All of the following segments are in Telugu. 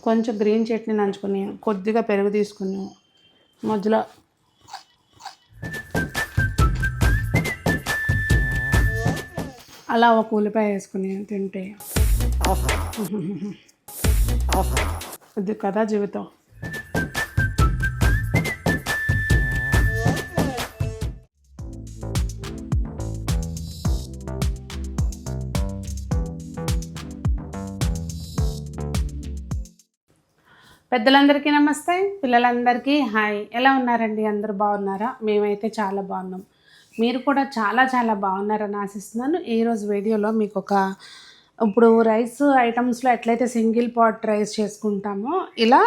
కొంచెం గ్రీన్ చట్నీ నంచుకొని కొద్దిగా పెరుగు తీసుకుని మధ్యలో అలా ఒక ఉల్లిపాయ వేసుకుని తింటే ఇది కదా జీవితం. పెద్దలందరికీ నమస్తే, పిల్లలందరికీ హాయ్. ఎలా ఉన్నారండి? అందరూ బాగున్నారా? మేమైతే చాలా బాగున్నాం. మీరు కూడా చాలా చాలా బాగున్నారని ఆశిస్తున్నాను. ఈరోజు వీడియోలో మీకు ఇప్పుడు రైస్ ఐటమ్స్లో ఎట్లయితే సింగిల్ పాట్ రైస్ చేసుకుంటామో ఇలా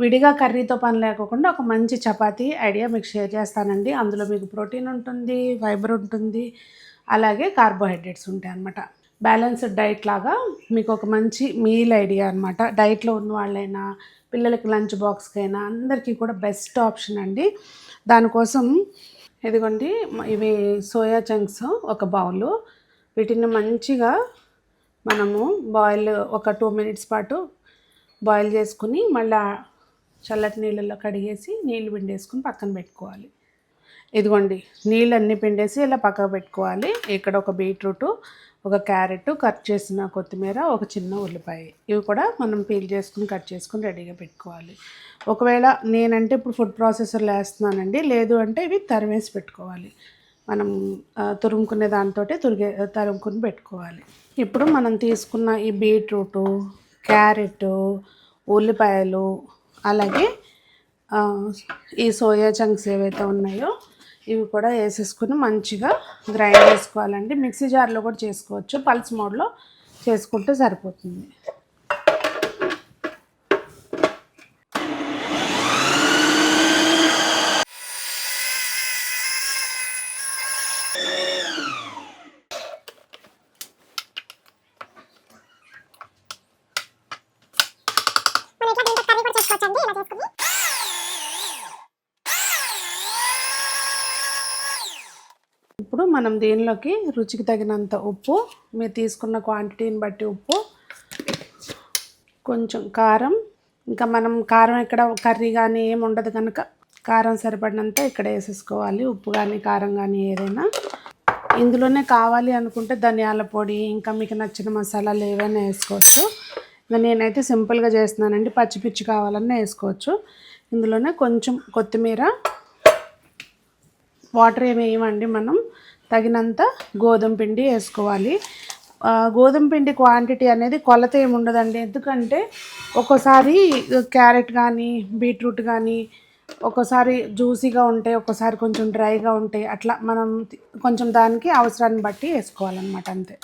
విడిగా కర్రీతో పని లేకుండా ఒక మంచి చపాతీ ఐడియా మీకు షేర్ చేస్తానండి. అందులో మీకు ప్రోటీన్ ఉంటుంది, ఫైబర్ ఉంటుంది, అలాగే కార్బోహైడ్రేట్స్ ఉంటాయి అన్నమాట. బ్యాలెన్స్డ్ డైట్ లాగా మీకు ఒక మంచి మీల్ ఐడియా అనమాట. డైట్లో ఉన్న వాళ్ళైనా పిల్లలకి లంచ్ బాక్స్కైనా అందరికీ కూడా బెస్ట్ ఆప్షన్ అండి. దానికోసం ఇదిగోండి, ఇవి సోయా చంక్స్ ఒక బౌలు. వీటిని మంచిగా మనము ఒక 2 minutes పాటు బాయిల్ చేసుకుని మళ్ళీ చల్లటి నీళ్ళల్లో కడిగేసి నీళ్ళు పిండేసుకుని పక్కన పెట్టుకోవాలి. ఇదిగోండి, నీళ్ళన్నీ పిండేసి ఇలా పక్కకు పెట్టుకోవాలి. ఇక్కడ ఒక బీట్రూట్, ఒక క్యారెట్, కట్ చేసిన కొత్తిమీర, ఒక చిన్న ఉల్లిపాయ, ఇవి కూడా మనం పీల్ చేసుకుని కట్ చేసుకుని రెడీగా పెట్టుకోవాలి. ఒకవేళ నేనంటే ఇప్పుడు ఫుడ్ ప్రాసెసర్లో వేస్తున్నానండి, లేదు అంటే ఇవి తరివేసి పెట్టుకోవాలి. మనం తురుముకునే దాంతో తరుముకుని పెట్టుకోవాలి. ఇప్పుడు మనం తీసుకున్న ఈ బీట్రూటు, క్యారెట్, ఉల్లిపాయలు, అలాగే ఈ సోయా చంక్స్ ఏవైతే ఉన్నాయో ఇవి కూడా వేసేసుకుని మంచిగా గ్రైండ్ చేసుకోవాలండి. మిక్సీ జార్లో కూడా చేసుకోవచ్చు, పల్స్ మోడ్లో చేసుకుంటే సరిపోతుంది. ఇప్పుడు మనం దీనిలోకి రుచికి తగినంత ఉప్పు, మీరు తీసుకున్న క్వాంటిటీని బట్టి ఉప్పు, కొంచెం కారం, ఇంకా మనం కారం ఇక్కడ కర్రీ కానీ ఏమి ఉండదు కనుక కారం సరిపడినంత ఇక్కడ వేసేసుకోవాలి. ఉప్పు కానీ కారం కానీ ఏదైనా. ఇందులోనే కావాలి అనుకుంటే ధనియాల పొడి, ఇంకా మీకు నచ్చిన మసాలాలు ఏవైనా వేసుకోవచ్చు. ఇంకా నేనైతే సింపుల్గా చేస్తున్నానండి, పచ్చిపిచ్చి కావాలన్నా వేసుకోవచ్చు. ఇందులోనే కొంచెం కొత్తిమీర, వాటర్ ఏమి వేయమండి, మనం తగినంత గోధుమ పిండి వేసుకోవాలి. గోధుమ పిండి క్వాంటిటీ అనేది కొలత ఏమి ఉండదండి. ఎందుకంటే ఒక్కోసారి క్యారెట్ కానీ బీట్రూట్ కానీ ఒక్కోసారి జ్యూసీగా ఉంటాయి, ఒక్కోసారి కొంచెం డ్రైగా ఉంటాయి. అట్లా మనం కొంచెం దానికి అవసరాన్ని బట్టి వేసుకోవాలన్నమాట, అంతే.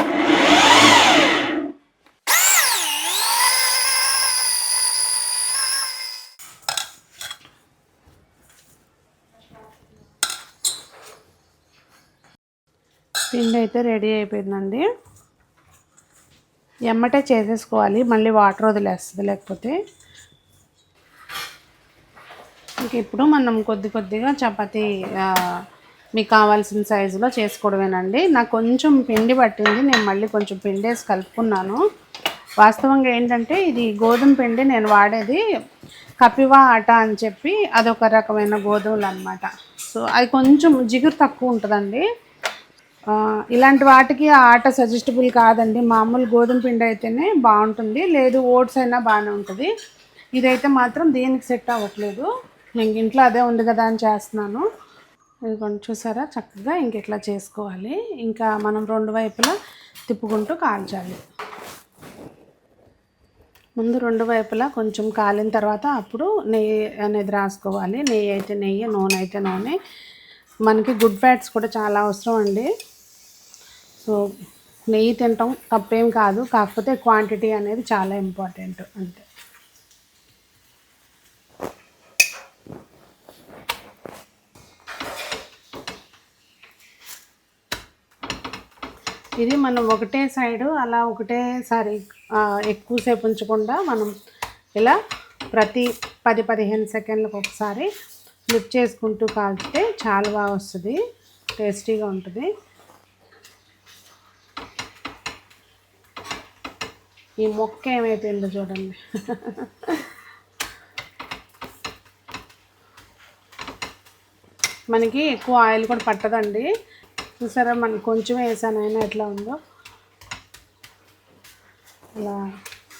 పిండి అయితే రెడీ అయిపోయిందండి. ఎమ్మటే చేసేసుకోవాలి, మళ్ళీ వాటర్ వదిలేస్తుంది లేకపోతే. ఇంక ఇప్పుడు మనం కొద్దిగా చపాతీ మీకు కావాల్సిన సైజులో చేసుకోవడమేనండి. నాకు కొంచెం పిండి పట్టింది, నేను మళ్ళీ కొంచెం పిండి వేసి కలుపుకున్నాను. వాస్తవంగా ఏంటంటే ఇది గోధుమ పిండి నేను వాడేది కపివా ఆట అని చెప్పి, అదొక రకమైన గోధుమలు అనమాట. సో అది కొంచెం జిగురు తక్కువ ఉంటుందండి. ఇలాంటి వాటికి ఆ ఆట సజెస్టబుల్ కాదండి. మామూలు గోధుమ పిండి అయితేనే బాగుంటుంది, లేదు ఓట్స్ అయినా బాగానే ఉంటుంది. ఇదైతే మాత్రం దీనికి సెట్ అవ్వట్లేదు. నేను ఇంట్లో అదే ఉంది కదా అని చేస్తున్నాను. ఇది కొంచెం చూసారా చక్కగా ఇట్లా చేసుకోవాలి. ఇంకా మనం 2 వైపులా తిప్పుకుంటూ కాల్చాలి. ముందు 2 వైపులా కొంచెం కాలిన తర్వాత అప్పుడు నెయ్యి అనేది రాసుకోవాలి. నెయ్యి అయితే నెయ్యి, నూనె అయితే నూనె. మనకి గుడ్ ఫ్యాట్స్ కూడా చాలా అవసరం అండి. సో నెయ్యి తినటం తప్పేం కాదు, కాకపోతే క్వాంటిటీ అనేది చాలా ఇంపార్టెంట్ అంతే. ఇది మనం ఒకటే సైడు అలా ఒకటేసారి ఎక్కువసేపు ఉంచకుండా మనం ఇలా ప్రతి 10-15 సెకండ్లకు ఒకసారి ఫ్లిప్ చేసుకుంటూ కాల్చితే చాలా బాగా వస్తుంది, టేస్టీగా ఉంటుంది. ఈ మొక్క ఏమైపోయిందో చూడండి. మనకి ఎక్కువ ఆయిల్ కూడా పట్టదండి. చూసారా, మనకి కొంచెం వేసాను అయినా ఎట్లా ఉందో. ఇలా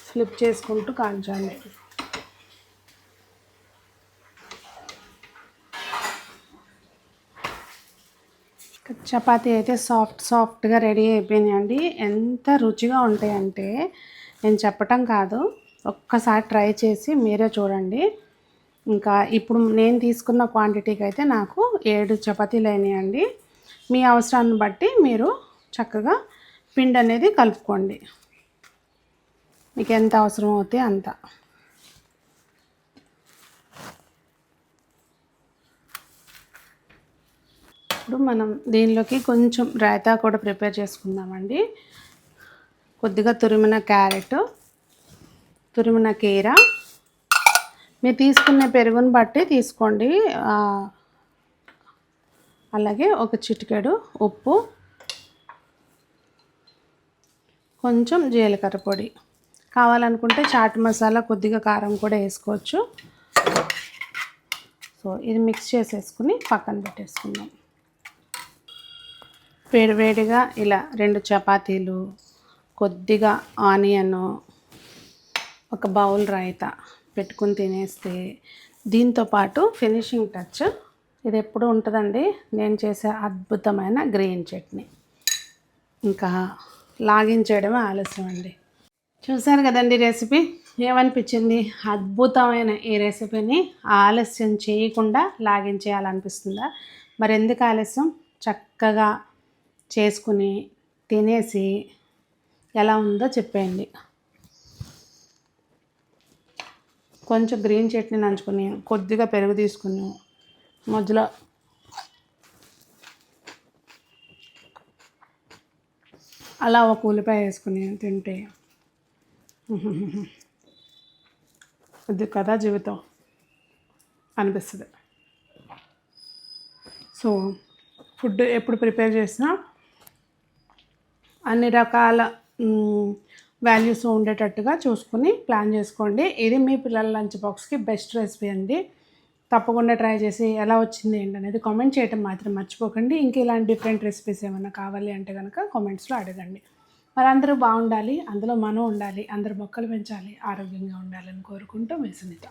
ఫ్లిప్ చేసుకుంటూ కాల్చాలి. చపాతీ అయితే సాఫ్ట్గా రెడీ అయిపోయినాయండి. ఎంత రుచిగా ఉంటాయంటే నేను చెప్పటం కాదు, ఒక్కసారి ట్రై చేసి మీరే చూడండి. ఇంకా ఇప్పుడు నేను తీసుకున్న క్వాంటిటీకి అయితే నాకు 7 చపాతీలు అయినాయండి. మీ అవసరాన్ని బట్టి మీరు చక్కగా పిండి అనేది కలుపుకోండి, మీకు ఎంత అవసరం అవుతే అంత. ఇప్పుడు మనం దీనిలోకి కొంచెం రైతా కూడా ప్రిపేర్ చేసుకుందామండి. కొద్దిగా తురిమిన క్యారెట్, తురిమిన కీర, మీరు తీసుకునే పెరుగుని బట్టి తీసుకోండి. అలాగే ఒక చిటికెడు ఉప్పు, కొంచెం జీలకర్ర పొడి, కావాలనుకుంటే చాట్ మసాలా, కొద్దిగా కారం కూడా వేసుకోవచ్చు. సో ఇది మిక్స్ చేసేసుకుని పక్కన పెట్టేసుకుందాం. వేడివేడిగా ఇలా 2 చపాతీలు, కొద్దిగా ఆనియన్, ఒక బౌల్ రైతా పెట్టుకుని తినేస్తే దీంతో పాటు ఫినిషింగ్ టచ్ ఇది ఎప్పుడు ఉంటుందండి, నేను చేసే అద్భుతమైన గ్రీన్ చట్నీ. ఇంకా లాగించేయడమే ఆలస్యం అండి. చూసారు కదండి రెసిపీ, ఏమనిపించింది? అద్భుతమైన ఈ రెసిపీని ఆలస్యం చేయకుండా లాగించేయాలనిపిస్తుందా? మరి ఎందుకు ఆలస్యం? చక్కగా చేసుకుని తినేసి ఎలా ఉందో చెప్పేయండి. కొంచెం గ్రీన్ చట్నీ నంచుకొని, కొద్దిగా పెరుగు తీసుకుని, మధ్యలో అలా ఒక ఉల్లిపాయ వేసుకుని తింటే ఇది కదా జీవితం అనిపిస్తుంది. సో ఫుడ్ ఎప్పుడు ప్రిపేర్ చేసినా అన్ని రకాల వాల్యూస్ ఉండేటట్టుగా చూసుకుని ప్లాన్ చేసుకోండి. ఇది మీ పిల్లల లంచ్ బాక్స్కి బెస్ట్ రెసిపీ అండి. తప్పకుండా ట్రై చేసి ఎలా వచ్చింది ఏంటనేది కామెంట్ చేయడం మాత్రం మర్చిపోకండి. ఇంక ఇలాంటి డిఫరెంట్ రెసిపీస్ ఏమైనా కావాలి అంటే కనుక కామెంట్స్లో అడగండి. మరి అందరూ బాగుండాలి, అందులో మనం ఉండాలి, అందరూ మొక్కలు పెంచాలి, ఆరోగ్యంగా ఉండాలని కోరుకుంటూ మీ సునీత.